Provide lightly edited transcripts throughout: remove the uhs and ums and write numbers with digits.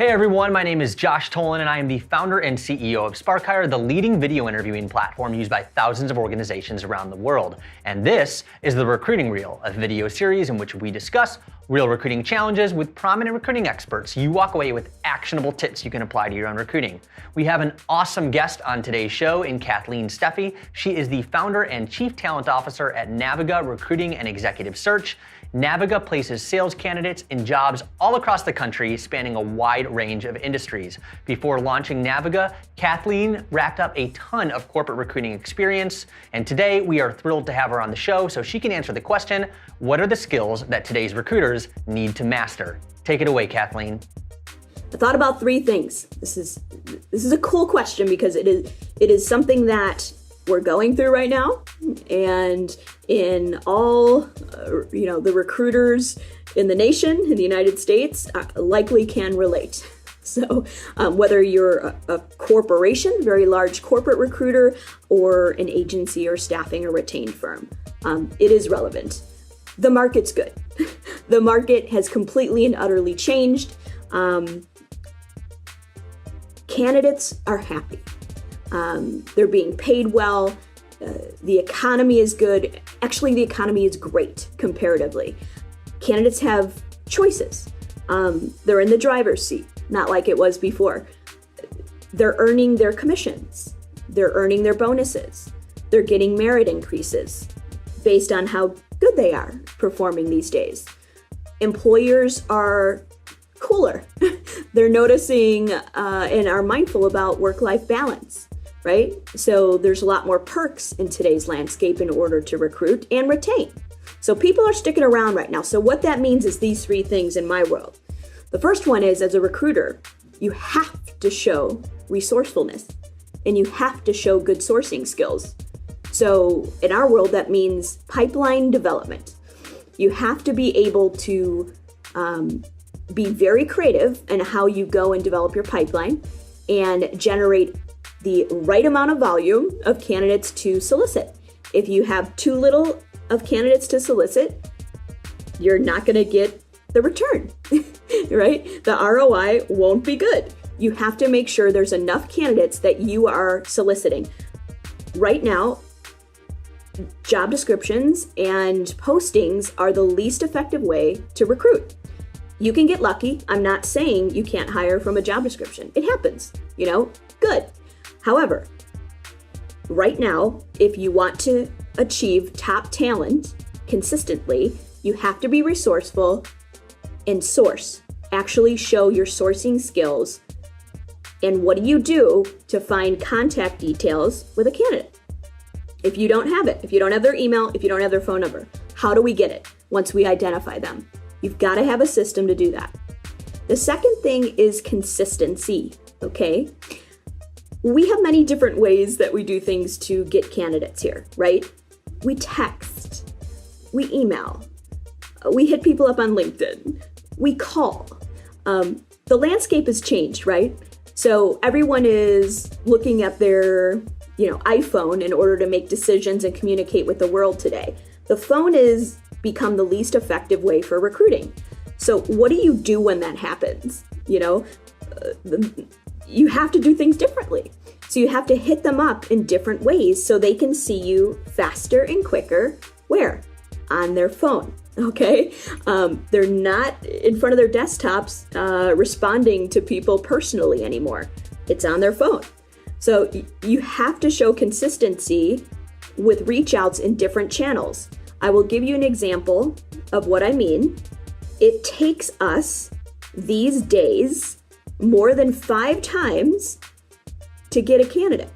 Hey everyone, my name is Josh TOLAN and I am the founder and CEO of SparkHire, the leading video interviewing platform used by thousands of organizations around the world. And this is the Recruiting Reel, a video series in which we discuss real recruiting challenges with prominent recruiting experts. You walk away with actionable tips you can apply to your own recruiting. We have an awesome guest on today's show in Kathleen Steffey. She is the founder and chief talent officer at Naviga Recruiting and Executive Search. Naviga places sales candidates in jobs all across the country, spanning a wide range of industries. Before launching Naviga, Kathleen racked up a ton of corporate recruiting experience, and today we are thrilled to have her on the show so she can answer the question, what are the skills that today's recruiters need to master? Take it away, Kathleen. I thought about three things. This is a cool question because it is something that we're going through right now, and in all the recruiters in the nation, in the United States, likely can relate. So whether you're a corporation, very large corporate recruiter, or an agency or staffing or retained firm, it is relevant. The market's good. The market has completely and utterly changed. Candidates are happy. They're being paid well. The economy is good. Actually, the economy is great comparatively. Candidates have choices. They're in the driver's seat, not like it was before. They're earning their commissions. They're earning their bonuses. They're getting merit increases based on how good they are performing these days. Employers are cooler. They're noticing and are mindful about work-life balance, right? So there's a lot more perks in today's landscape in order to recruit and retain. So people are sticking around right now. So what that means is these three things in my world. The first one is, as a recruiter, you have to show resourcefulness and you have to show good sourcing skills. So in our world, that means pipeline development. You have to be able to be very creative in how you go and develop your pipeline and generate the right amount of volume of candidates to solicit. If you have too little of candidates to solicit, you're not going to get the return, right? The ROI won't be good. You have to make sure there's enough candidates that you are soliciting. Right now, job descriptions and postings are the least effective way to recruit. You can get lucky. I'm not saying you can't hire from a job description. It happens, good. However, right now, if you want to achieve top talent consistently, you have to be resourceful and source. Actually show your sourcing skills. And what do you do to find contact details with a candidate? If you don't have it, if you don't have their email, if you don't have their phone number, how do we get it once we identify them? You've got to have a system to do that. The second thing is consistency, okay? We have many different ways that we do things to get candidates here, right? We text, we email, we hit people up on LinkedIn, we call. The landscape has changed, right? So everyone is looking at their iPhone in order to make decisions and communicate with the world today. The phone has become the least effective way for recruiting. So what do you do when that happens? You have to do things differently. So you have to hit them up in different ways so they can see you faster and quicker. Where? On their phone, okay? They're not in front of their desktops responding to people personally anymore. It's on their phone. So you have to show consistency with reach outs in different channels. I will give you an example of what I mean. It takes us these days more than 5 times to get a candidate,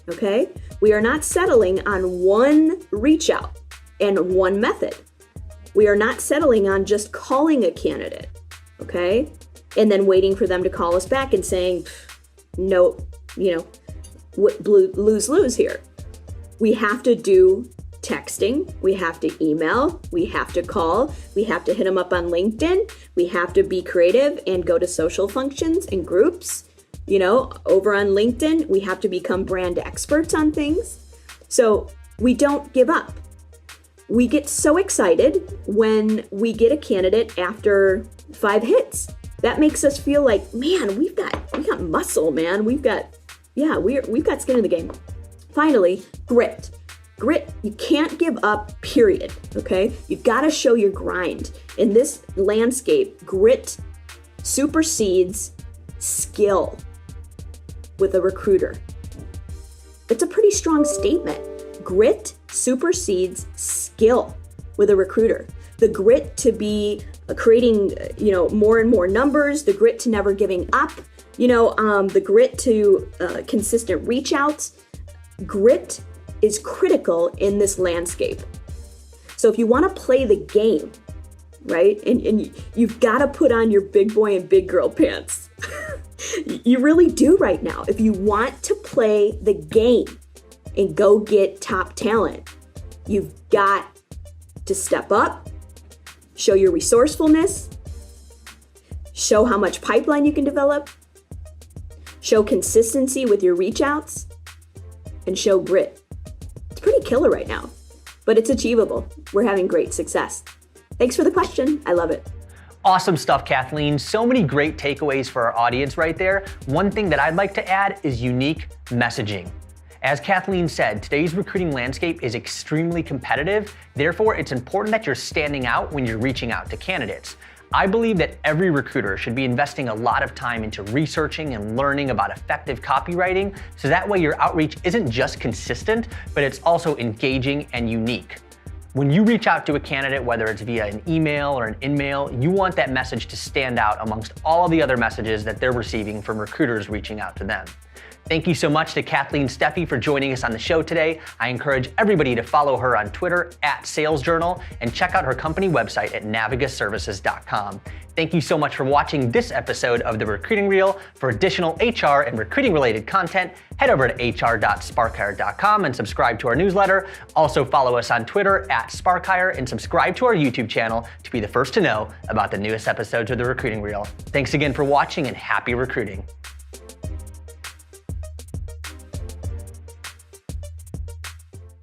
okay? We are not settling on one reach out and one method. We are not settling on just calling a candidate, okay? And then waiting for them to call us back and saying, no, lose here. We have to do texting, we have to email, we have to call, we have to hit them up on LinkedIn, we have to be creative and go to social functions and groups. Over on LinkedIn, we have to become brand experts on things. So we don't give up. We get so excited when we get a candidate after 5 hits. That makes us feel like, man, we got muscle, man. We've got skin in the game. Finally, grit. Grit, you can't give up, period, okay? You've got to show your grind. In this landscape, grit supersedes skill with a recruiter. It's a pretty strong statement. Grit supersedes skill with a recruiter. The grit to be creating, more and more numbers, the grit to never giving up, the grit to consistent reach outs. Grit is critical in this landscape. So if you want to play the game, right, and you've got to put on your big boy and big girl pants. You really do right now. If you want to play the game and go get top talent, you've got to step up, show your resourcefulness, show how much pipeline you can develop, show consistency with your reach outs, and show grit. It's pretty killer right now, but it's achievable. We're having great success. Thanks for the question. I love it. Awesome stuff, Kathleen. So many great takeaways for our audience right there. One thing that I'd like to add is unique messaging. As Kathleen said, today's recruiting landscape is extremely competitive. Therefore, it's important that you're standing out when you're reaching out to candidates. I believe that every recruiter should be investing a lot of time into researching and learning about effective copywriting, so that way your outreach isn't just consistent, but it's also engaging and unique. When you reach out to a candidate, whether it's via an email or an in-mail, you want that message to stand out amongst all of the other messages that they're receiving from recruiters reaching out to them. Thank you so much to Kathleen Steffey for joining us on the show today. I encourage everybody to follow her on Twitter @SalesJournal and check out her company website at navigaservices.com. Thank you so much for watching this episode of The Recruiting Reel. For additional HR and recruiting related content, head over to hr.sparkhire.com and subscribe to our newsletter. Also follow us on Twitter @SparkHire and subscribe to our YouTube channel to be the first to know about the newest episodes of The Recruiting Reel. Thanks again for watching and happy recruiting.